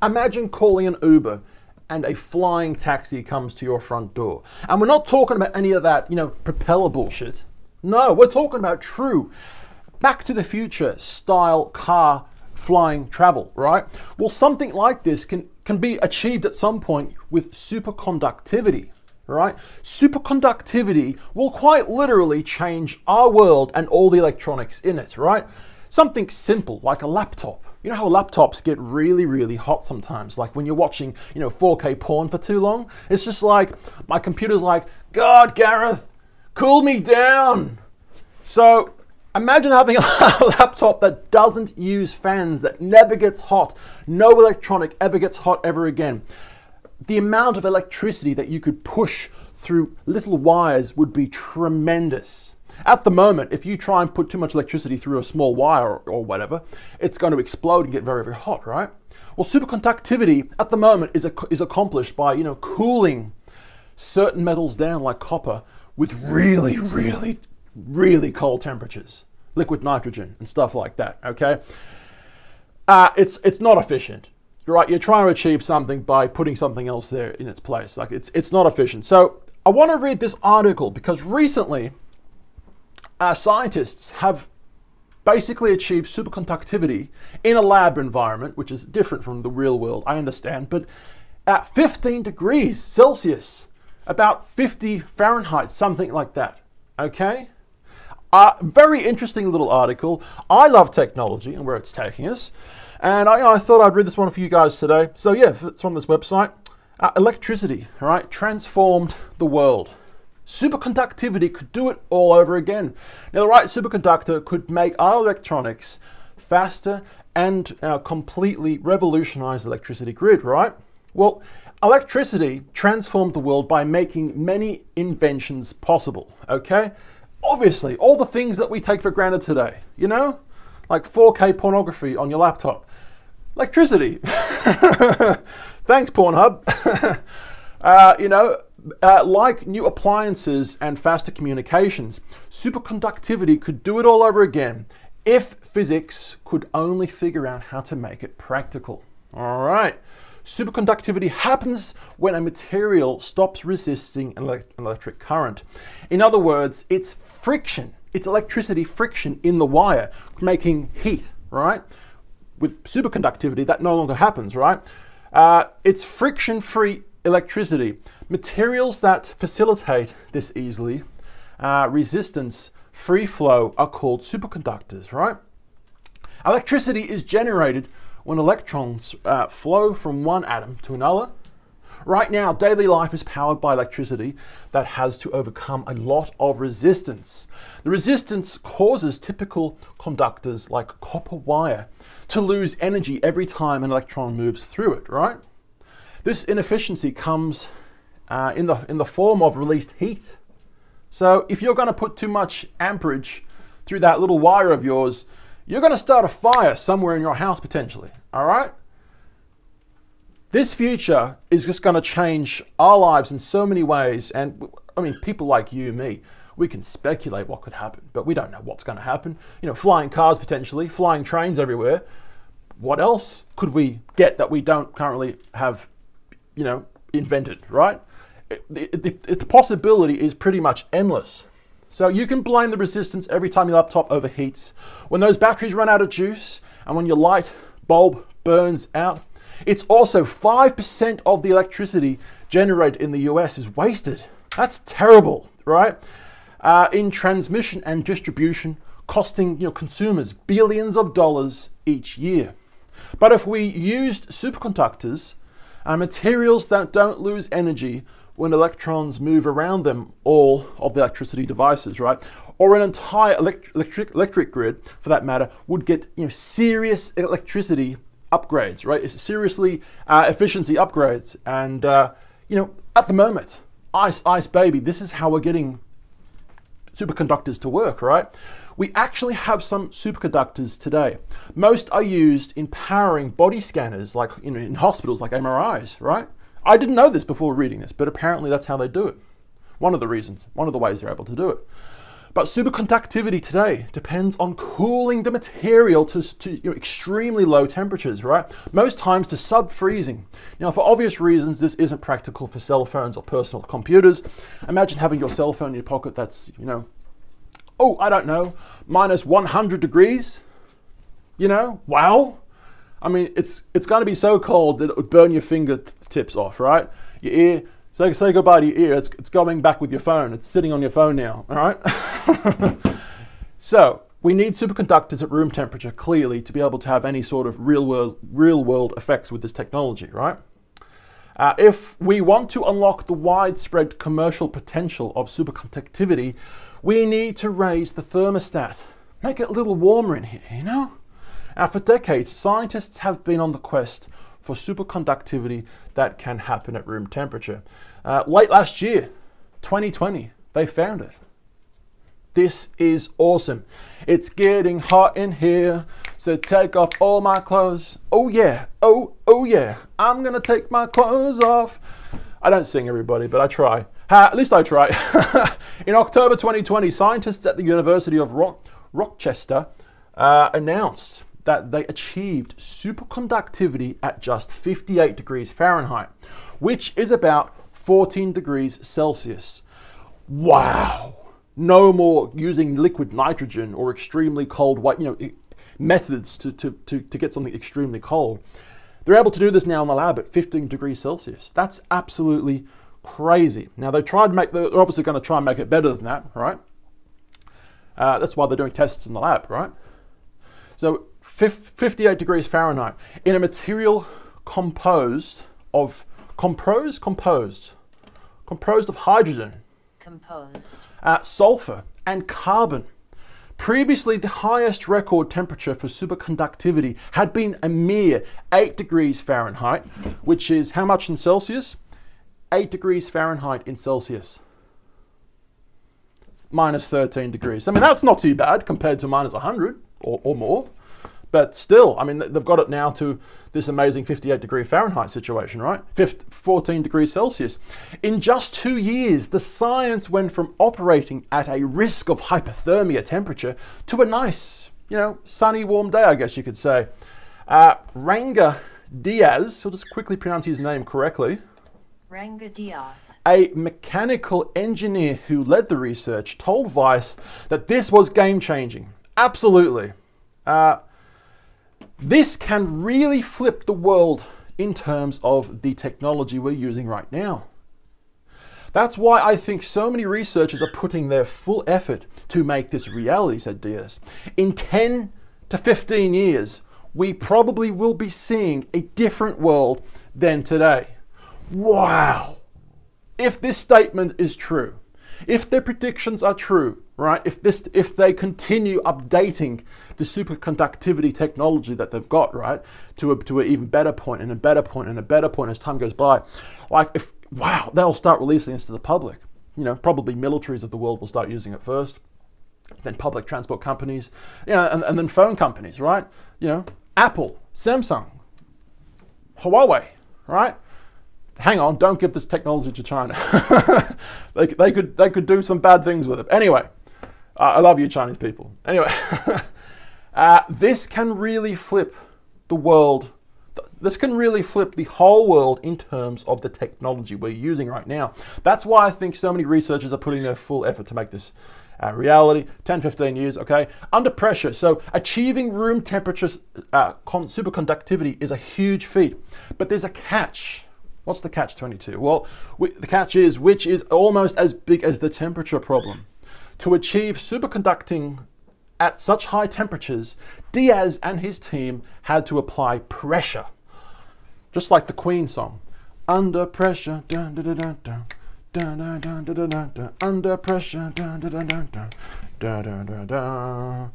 Imagine calling an Uber and a flying taxi comes to your front door. And we're not talking about any of that, propeller bullshit. No, we're talking about true Back to the Future style car flying travel, right? Well, something like this can be achieved at some point with superconductivity, right? Superconductivity will quite literally change our world and all the electronics in it, right? Something simple like a laptop. You know how laptops get really, really hot sometimes, like when you're watching, 4K porn for too long? It's just like, my computer's like, God, Gareth, cool me down. So imagine having a laptop that doesn't use fans, that never gets hot. No electronic ever gets hot ever again. The amount of electricity that you could push through little wires would be tremendous. At the moment, if you try and put too much electricity through a small wire or whatever, it's going to explode and get very, very hot, right? Well, superconductivity at the moment is accomplished by, cooling certain metals down like copper with really, really, really cold temperatures, liquid nitrogen and stuff like that, okay? It's not efficient, right? You're trying to achieve something by putting something else there in its place. Like it's not efficient. So I want to read this article because recently scientists have basically achieved superconductivity in a lab environment, which is different from the real world, I understand, but at 15 degrees Celsius, about 50 Fahrenheit, something like that, okay? Very interesting little article. I love technology and where it's taking us, and I thought I'd read this one for you guys today. So yeah, it's from this website. Electricity, right, transformed the world. Superconductivity could do it all over again. Now, the right superconductor could make our electronics faster and completely revolutionize the electricity grid, right? Well, electricity transformed the world by making many inventions possible, okay? Obviously, all the things that we take for granted today, like 4K pornography on your laptop. Electricity. Thanks, Pornhub. Like new appliances and faster communications, superconductivity could do it all over again if physics could only figure out how to make it practical. All right. Superconductivity happens when a material stops resisting an electric current. In other words, it's friction. It's electricity friction in the wire making heat, right? With superconductivity, that no longer happens, right? It's friction-free electricity. Materials that facilitate this easily, resistance, free flow, are called superconductors, right? Electricity is generated when electrons flow from one atom to another. Right now, daily life is powered by electricity that has to overcome a lot of resistance. The resistance causes typical conductors like copper wire to lose energy every time an electron moves through it, right? This inefficiency comes in the form of released heat. So if you're going to put too much amperage through that little wire of yours, you're going to start a fire somewhere in your house potentially, all right? This future is just going to change our lives in so many ways. And I mean, people like you and me, we can speculate what could happen, but we don't know what's going to happen. Flying cars potentially, flying trains everywhere. What else could we get that we don't currently have, invented, right? The possibility is pretty much endless. So you can blame the resistance every time your laptop overheats, when those batteries run out of juice, and when your light bulb burns out. It's also 5% of the electricity generated in the US is wasted. That's terrible, right? In transmission and distribution, costing consumers billions of dollars each year. But if we used superconductors, materials that don't lose energy when electrons move around them, all of the electricity devices, right? Or an entire electric grid, for that matter, would get serious electricity upgrades, right? Seriously efficiency upgrades. And at the moment, ice baby, this is how we're getting superconductors to work, right? We actually have some superconductors today. Most are used in powering body scanners, like in hospitals, like MRIs, right? I didn't know this before reading this, but apparently that's how they do it. One of the reasons, one of the ways they're able to do it. But superconductivity today depends on cooling the material to extremely low temperatures, right? Most times to sub-freezing. Now, for obvious reasons, this isn't practical for cell phones or personal computers. Imagine having your cell phone in your pocket that's, oh, I don't know, minus 100 degrees. Wow. I mean, it's going to be so cold that it would burn your fingertips off, right? Your ear. Say goodbye to your ear. It's going back with your phone. It's sitting on your phone now, all right? So we need superconductors at room temperature, clearly, to be able to have any sort of real world effects with this technology, right? If we want to unlock the widespread commercial potential of superconductivity, we need to raise the thermostat. Make it a little warmer in here, For decades, scientists have been on the quest for superconductivity that can happen at room temperature. Late last year, 2020, they found it. This is awesome. It's getting hot in here, so take off all my clothes. Oh yeah, oh yeah, I'm gonna take my clothes off. I don't sing, everybody, but I try. At least I try. In October 2020, scientists at the University of Rochester announced that they achieved superconductivity at just 58 degrees Fahrenheit, which is about 14 degrees Celsius. Wow. No more using liquid nitrogen or extremely cold methods to get something extremely cold. They're able to do this now in the lab at 15 degrees Celsius. That's absolutely crazy. Now they're obviously going to try and make it better than that, right? That's why they're doing tests in the lab, right? So 58 degrees Fahrenheit in a material composed of hydrogen, sulfur, and carbon. Previously, the highest record temperature for superconductivity had been a mere 8 degrees Fahrenheit, which is how much in Celsius? 8 degrees Fahrenheit in Celsius. Minus 13 degrees. I mean, that's not too bad compared to minus 100 or more. But still, I mean, they've got it now to this amazing 58 degree Fahrenheit situation, right? 14 degrees Celsius. In just 2 years, the science went from operating at a risk of hypothermia temperature to a nice, sunny, warm day, I guess you could say. Ranga Diaz, I'll just quickly pronounce his name correctly. Ranga Diaz. A mechanical engineer who led the research told Vice that this was game-changing. Absolutely. This can really flip the world in terms of the technology we're using right now. That's why I think so many researchers are putting their full effort to make this reality, said Diaz. In 10 to 15 years, we probably will be seeing a different world than today. Wow! If this statement is true, if their predictions are true, right? If they continue updating the superconductivity technology that they've got, right, to an even better point and a better point and a better point as time goes by, they'll start releasing this to the public. Probably militaries of the world will start using it first, then public transport companies, and then phone companies, right? Apple, Samsung, Huawei, right? Hang on, don't give this technology to China. they could do some bad things with it. Anyway, I love you, Chinese people. Anyway, this can really flip the world. This can really flip the whole world in terms of the technology we're using right now. That's why I think so many researchers are putting their full effort to make this reality. 10, 15 years, okay? Under pressure. So achieving room temperature superconductivity is a huge feat. But there's a catch. What's the catch-22? Well, the catch is, which is almost as big as the temperature problem. To achieve superconducting at such high temperatures, Diaz and his team had to apply pressure. Just like the Queen song. Under pressure, dun dun dun dun dun. Dun, dun, dun, dun, dun, dun, under pressure, dun, dun, dun, dun, dun, dun, dun, dun.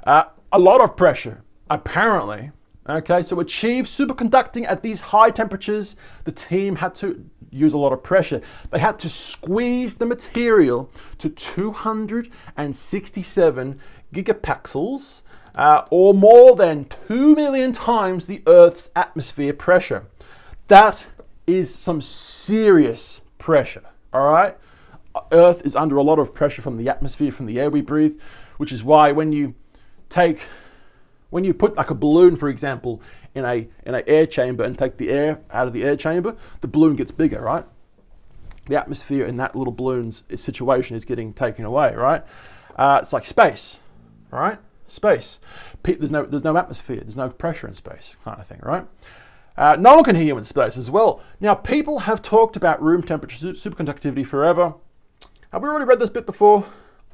A lot of pressure, apparently. Okay, so achieve superconducting at these high temperatures, the team had to use a lot of pressure. They had to squeeze the material to 267 gigapascals, or more than 2 million times the Earth's atmosphere pressure. That is some serious pressure, all right? Earth is under a lot of pressure from the atmosphere, from the air we breathe, which is why when you put like a balloon, for example, in an air chamber and take the air out of the air chamber, the balloon gets bigger, right? The atmosphere in that little balloon's situation is getting taken away, right? It's like space, right? Space. There's no atmosphere, there's no pressure in space, kind of thing, right? No one can hear you in space as well. Now, people have talked about room temperature superconductivity forever. Have we already read this bit before?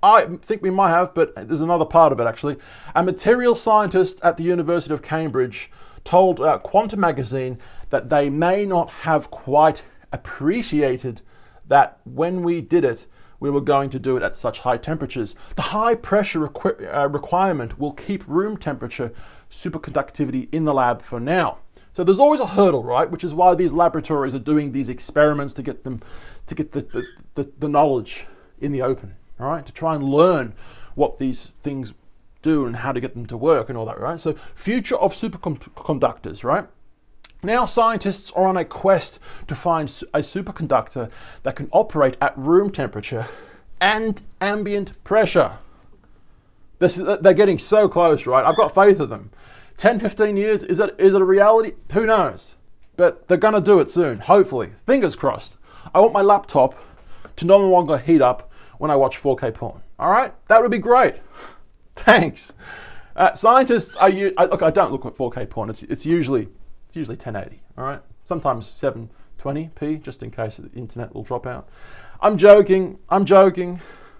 I think we might have, but there's another part of it actually. A material scientist at the University of Cambridge told Quantum magazine that they may not have quite appreciated that when we did it, we were going to do it at such high temperatures. The high pressure requirement will keep room temperature superconductivity in the lab for now. So there's always a hurdle, right? Which is why these laboratories are doing these experiments to get the knowledge in the open, all right? To try and learn what these things do and how to get them to work and all that, right? So future of superconductors, right? Now scientists are on a quest to find a superconductor that can operate at room temperature and ambient pressure. They're getting so close, right? I've got faith in them. 10, 15 years, is it a reality? Who knows? But they're gonna do it soon, hopefully. Fingers crossed. I want my laptop to no longer heat up when I watch 4K porn. All right, that would be great. Thanks. Scientists are look. I don't look at 4K porn. It's usually 1080. All right, sometimes 720p, just in case the internet will drop out. I'm joking.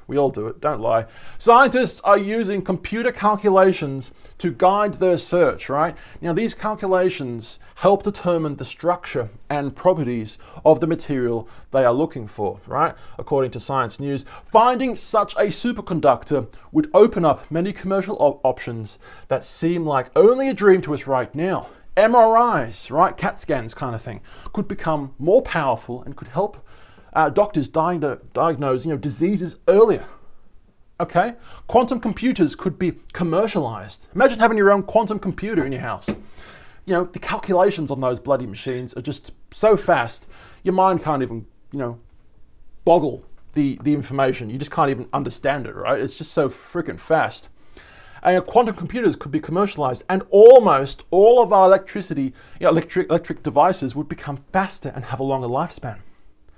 We all do it, don't lie. Scientists are using computer calculations to guide their search, right? Now, these calculations help determine the structure and properties of the material they are looking for, right? According to Science News, finding such a superconductor would open up many commercial options that seem like only a dream to us right now. MRIs, right? CAT scans kind of thing, could become more powerful and could help doctors diagnose diseases earlier. Okay, quantum computers could be commercialized. Imagine having your own quantum computer in your house. The calculations on those bloody machines are just so fast, your mind can't even boggle the information. You just can't even understand it, right? It's just so freaking fast. And quantum computers could be commercialized, and almost all of our electric devices would become faster and have a longer lifespan.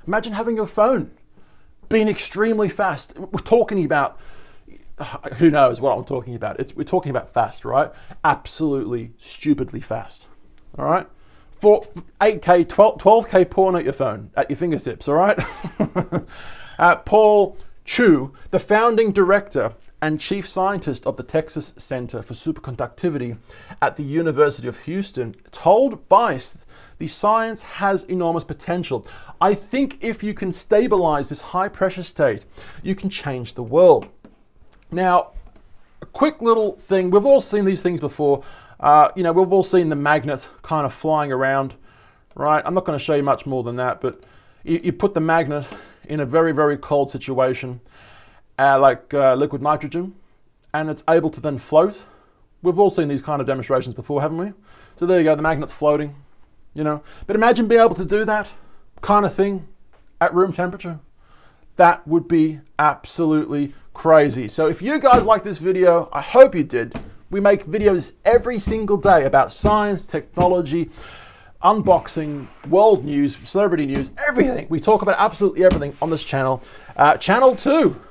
Imagine having your phone being extremely fast. We're talking about, who knows what I'm talking about. We're talking about fast, right? Absolutely stupidly fast, all right? For 8K, 12K porn at your phone, at your fingertips, all right? Paul Chu, the founding director and chief scientist of the Texas Center for Superconductivity at the University of Houston, told Vice the science has enormous potential. I think if you can stabilize this high pressure state, you can change the world. Now, a quick little thing, we've all seen these things before. We've all seen the magnet kind of flying around, right? I'm not going to show you much more than that, but you put the magnet in a very, very cold situation, like liquid nitrogen, and it's able to then float. We've all seen these kind of demonstrations before, haven't we? So there you go, the magnet's floating. But imagine being able to do that kind of thing at room temperature. That would be absolutely crazy. So if you guys like this video, I hope you did. We make videos every single day about science, technology, unboxing, world news, celebrity news, everything. We talk about absolutely everything on this channel. Channel 2.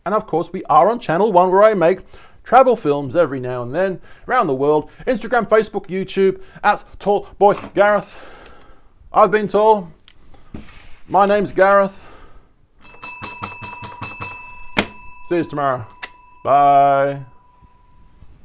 And of course, we are on Channel 1, where I make travel films every now and then around the world. Instagram, Facebook, YouTube, at Tall Boy Gareth. I've been tall. My name's Gareth. See you tomorrow. Bye.